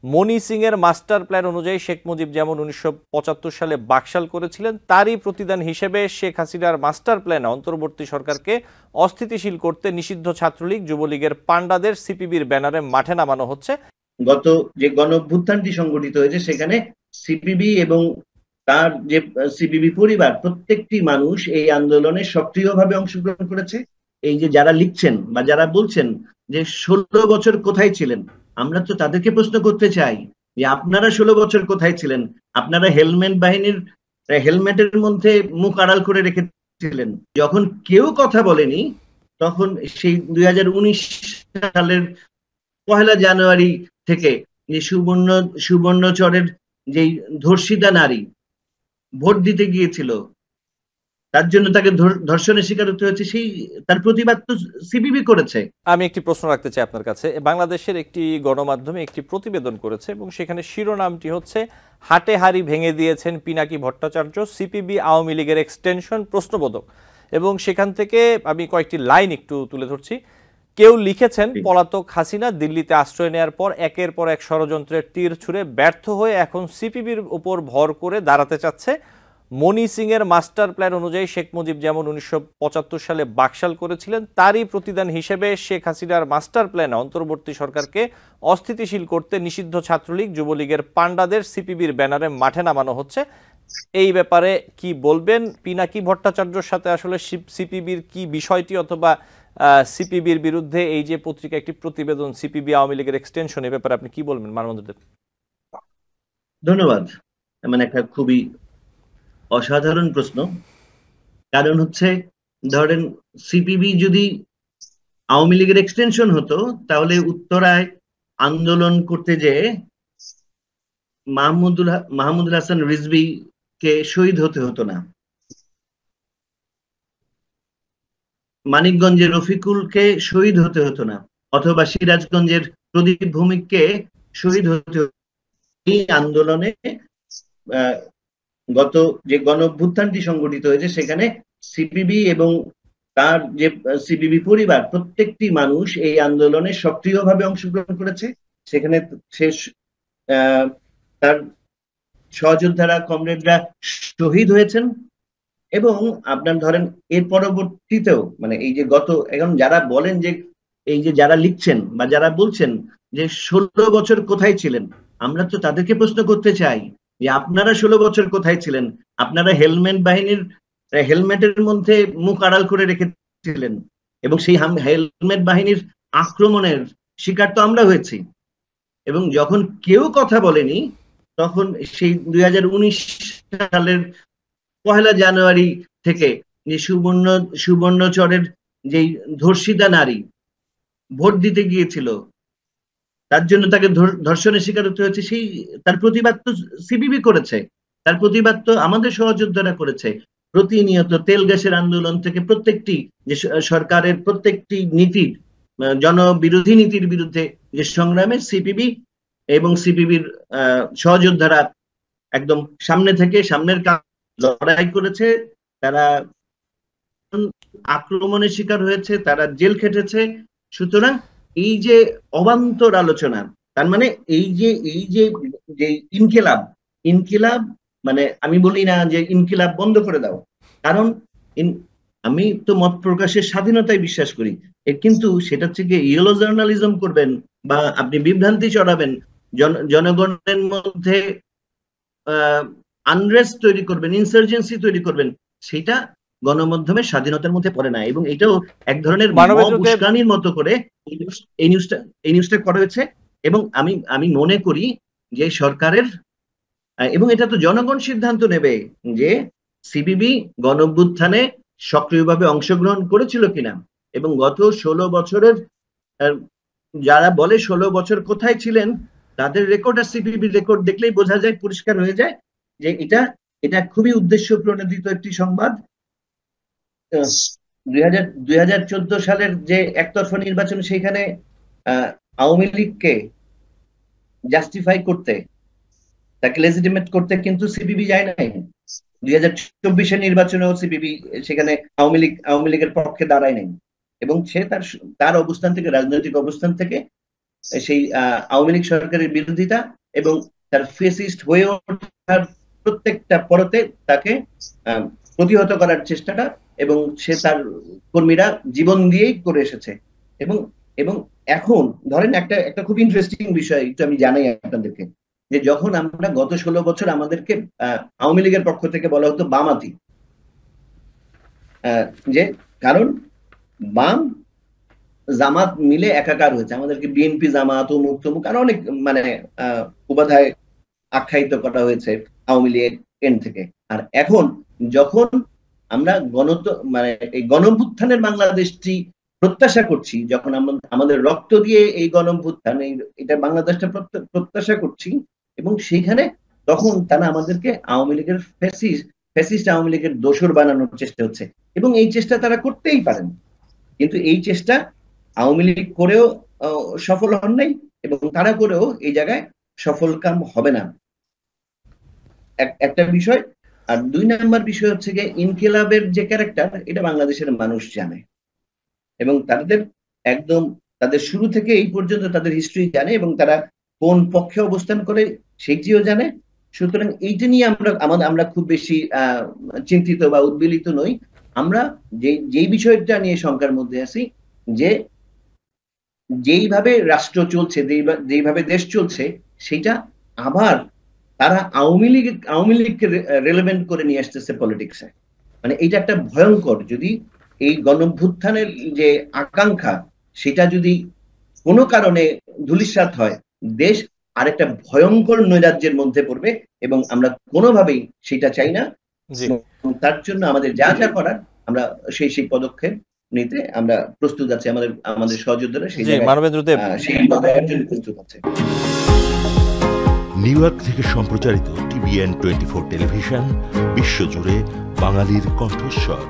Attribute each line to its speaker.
Speaker 1: মনি সিং এর master plan অনুযায়ী শেখ মুজিব যেমন 1975 সালে বাকশাল করেছিলেন, তারই প্রতিদান হিসেবে শেখ হাসিনার মাস্টার প্ল্যানে অন্তর্বর্তী সরকারকে অস্থিতিশীল করতে নিষিদ্ধ ছাত্রলীগ যুবলীগের পান্ডাদের সিপিবির ব্যানারে মাঠে নামানো হচ্ছে।
Speaker 2: গত যে গণ অভ্যুত্থানটি সংগঠিত হয়েছে সেখানে সিপিবি এবং তার যে সিপিবি পরিবার প্রত্যেকটি মানুষ এই আন্দোলনে সক্রিয়ভাবে অংশগ্রহণ করেছে। এই যে যারা লিখছেন বা যারা বলছেন যে 16 বছর কোথায় ছিলেন, আমরা তো তাদেরকে প্রশ্ন করতে চাই যে আপনারা 16 বছর কোথায় ছিলেন? আপনারা হেলমেট বাহিনীর হেলমেটের মধ্যে মুখ আড়াল করে রেখেছিলেন যখন কেউ কথা বলেনি। তখন সেই 2019 সালের 1 জানুয়ারি থেকে যে সুবর্ণচরের যেই ধর্ষিতা নারী ভোট দিতে গিয়েছিল, তার জন্য তাকে ধর্ষণের শিকার হতে হয়েছে, সেই তার প্রতিবাদ তো সিপিবি করেছে।
Speaker 1: আমি একটি প্রশ্ন রাখতে চাই আপনার কাছে। বাংলাদেশের একটি গণমাধ্যমে একটি প্রতিবেদন করেছে এবং সেখানে শিরোনামটি হচ্ছে হাটে হাড়ি ভেঙে দিয়েছেন পিনাকি ভট্টাচার্য, সিপিবি আওয়ামী লীগের এক্সটেনশন প্রশ্নবোধক। এবং সেখান থেকে আমি কয়েকটি লাইন একটু তুলে ধরছি। কেউ লিখেছেন, পলাতক হাসিনা দিল্লিতে আশ্রয় নেওয়ার পর একের পর এক ষড়যন্ত্রের তীর ছুঁড়ে ব্যর্থ হয়ে এখন সিপিবির উপর ভর করে দাঁড়াতে চাচ্ছে। মনি সিং এর মাস্টার প্ল্যান অনুযায়ী শেখ মুজিব যেমন 1975 সালে বাকশাল করেছিলেন, তারই প্রতিদান হিসেবে শেখ হাসিনার মাস্টার প্ল্যানে অন্তর্বর্তী সরকারকে অস্থিতিশীল করতে নিষিদ্ধ ছাত্রলীগ যুবলীগের পান্ডাদের সিপিবির ব্যানারে মাঠে নামানো হচ্ছে। এই ব্যাপারে কি বলবেন? পিনাকি ভট্টাচার্যর সাথে আসলে সিপিবির কি বিষয়টি, অথবা সিপিবির বিরুদ্ধে এই যে পত্রিকা একটি প্রতিবেদন সিপিবি আওয়ামী লীগের এক্সটেনশন, এ ব্যাপারে আপনি কি বলবেন মানবন্ধুদের?
Speaker 2: ধন্যবাদ। মানে একটা খুবই অসাধারণ প্রশ্ন। কারণ হচ্ছে, ধরেন সিপিবি যদি আওয়ামী লীগের এক্সটেনশন হতো তাহলে উত্তরায় আন্দোলন করতে যে মাহমুদুল হাসান রিজভী কে শহীদ হতে হতো না, মানিকগঞ্জের রফিকুলকে শহীদ হতে হতো না, অথবা সিরাজগঞ্জের প্রদীপ ভৌমিককে শহীদ হতে হতো। এই আন্দোলনে গত যে গণ অভ্যুত্থানটি সংগঠিত হয়েছে সেখানে সিপিবি এবং তার যে সিপিবি পরিবার প্রত্যেকটি মানুষ এই আন্দোলনে সক্রিয়ভাবে অংশগ্রহণ করেছে। সেখানে সে তার সহযোদ্ধারা, কমরেডরা শহীদ হয়েছেন। এবং আপনার ধরেন এর পরবর্তীতেও মানে এই যে এখন যারা বলেন যে এই যে যারা লিখছেন বা যারা বলছেন যে 16 বছর কোথায় ছিলেন, আমরা তো তাদেরকে প্রশ্ন করতে চাই যে আপনারা 16 বছর কোথায় ছিলেন? আপনারা হেলমেট বাহিনীর হেলমেটের মধ্যে মুখ আড়াল করে রেখেছিলেন এবং সেই হেলমেট বাহিনীর আক্রমণের শিকার তো আমরা হয়েছি। এবং যখন কেউ কথা বলেনি তখন সেই 2019 সালের 1 জানুয়ারি থেকে যে সুবর্ণচরের যেই ধর্ষিতা নারী ভোট দিতে গিয়েছিল, তার জন্য তাকে ধর্ষণের শিকার হতে হয়েছে, সেই তার প্রতিবাদ তো সিপিবি করেছে। তার প্রতিবাদ তো আমাদের সহযোদ্ধারা করেছে। প্রতিনিয়ত তেল গ্যাসের আন্দোলন থেকে প্রত্যেকটি যে সরকারের প্রত্যেকটি নীতির জনবিরোধী নীতির বিরুদ্ধে যে সংগ্রামে সিপিবি এবং সিপিবির সহযোদ্ধারা একদম সামনে থেকে সামনের লড়াই করেছে। তারা আক্রমণের শিকার হয়েছে, তারা জেল খেটেছে। সুতরাং এই যে অবান্তর আলোচনা, তার মানে এই যে যে ইনকিলাব ইনকিলাব মানে আমি বলি না যে ইনকিলাব বন্ধ করে দাও, কারণ আমি তো মত প্রকাশের স্বাধীনতায় বিশ্বাস করি। কিন্তু সেটা থেকে ইয়েলো জার্নালিজম করবেন বা আপনি বিভ্রান্তি ছড়াবেন, জনগণের মধ্যে আনরেস্ট তৈরি করবেন, ইনসার্জেন্সি তৈরি করবেন, সেটা গণমাধ্যমের স্বাধীনতার মধ্যে পড়ে না। এবং এটাও এক ধরনের মব উস্কানির মতো করে এই নিউজটা করা হয়েছে। এবং আমি মনে করি যে সরকারের, এবং এটা তো জনগণ সিদ্ধান্ত নেবে যে সিপিবি গণ অভ্যুত্থানে সক্রিয়ভাবে অংশগ্রহণ করেছিল কিনা। এবং গত 16 বছরের যারা বলে 16 বছর কোথায় ছিলেন, তাদের রেকর্ড আর সিপিবির রেকর্ড দেখলেই বোঝা যায়, পরিষ্কার হয়ে যায় যে এটা খুবই উদ্দেশ্য প্রণোদিত একটি সংবাদ। 2014 সালের যে একতরফা নির্বাচন, সেখানে আওয়ামী লীগকে জাস্টিফাই করতে, তাকে লেজিটিমেট করতে কিন্তু সিপিবি যায় নাই। 2024-এর নির্বাচনেও সিপিবি সেখানে আওয়ামী লীগের পক্ষে দাঁড়ায় নাই। এবং সে তার অবস্থান থেকে, রাজনৈতিক অবস্থান থেকে সেই আওয়ামী লীগ সরকারের বিরোধিতা এবং তার ফেসিস্ট হয়ে ওঠার প্রত্যেকটা পরতে তাকে প্রতিহত করার চেষ্টাটা, এবং সে তার কর্মীরা জীবন দিয়েই করে এসেছে। এবং এবং এখন ধরেন একটা খুব ইন্টারেস্টিং বিষয় একটু আমি জানাই আপনাদেরকে, যে যখন আমরা গত 16 বছর আমাদেরকে আওয়ামী লীগের পক্ষ থেকে বলা হতো বামাতি, যে কারণ বাম জামাত মিলে একাকার হয়েছে, আমাদেরকে বিএনপি জামাত অমুক তমুক আরো অনেক মানে উপাধ্যায় আখ্যায়িত করা হয়েছে আওয়ামী লীগ এন্ড থেকে। আর এখন যখন আমরা মানে এই গণঅভ্যুত্থানের বাংলাদেশটি প্রত্যাশা করছি, যখন আমাদের রক্ত দিয়ে এই গণঅভ্যুত্থান এটা বাংলাদেশটা প্রত্যাশা করছি, এবং সেইখানে তখন তারা আমাদেরকে আওয়ামী লীগের ফ্যাসিস্ট আওয়ামী লীগের দোসর বানানোর চেষ্টা হচ্ছে, এবং এই চেষ্টা তারা করতেই পারেন, কিন্তু এই চেষ্টা আওয়ামী লীগ করেও সফল হন নাই, এবং তারা করেও এই জায়গায় সফল কাম হবে না, একটা বিষয়। আর 2 নাম্বার বিষয় হচ্ছে যে ইনকিলাবের যে ক্যারেক্টার, এটা বাংলাদেশের মানুষ জানে, এবং তাদের শুরু থেকে এই পর্যন্ত তাদের হিস্ট্রি জানে, এবং তারা কোন পক্ষে অবস্থান করে সেইটিও জানে। সুতরাং এইটা নিয়ে আমরা খুব বেশি চিন্তিত বা উদ্বেলিত নই। আমরা যেই বিষয়টা নিয়ে শঙ্কার মধ্যে আছি, যে যেইভাবে রাষ্ট্র চলছে, যেইভাবে দেশ চলছে, সেটা আবার তারা আওয়ামী লীগকে রেলেভেন্ট করে নিয়ে আসতেছে পলিটিক্সে। মানে এটা একটা ভয়ঙ্কর, যদি এই গণঅভ্যুত্থানের যে আকাঙ্ক্ষা সেটা যদি কোনো কারণে ধূলিসাৎ হয়, দেশ আরেকটা ভয়ঙ্কর নৈরাজ্যের মধ্যে পড়বে, এবং আমরা কোনোভাবেই সেটা চাই না। তার জন্য আমাদের যা যা করার আমরা সেই পদক্ষেপ নিতে আমরা প্রস্তুত আছি, আমাদের সহযোদ্ধারা সেই প্রস্তুত আছে।
Speaker 3: নিউ ইয়র্ক থেকে সম্প্রচারিত TVN 24 টেলিভিশন, বিশ্বজুড়ে বাঙালির কণ্ঠস্বর।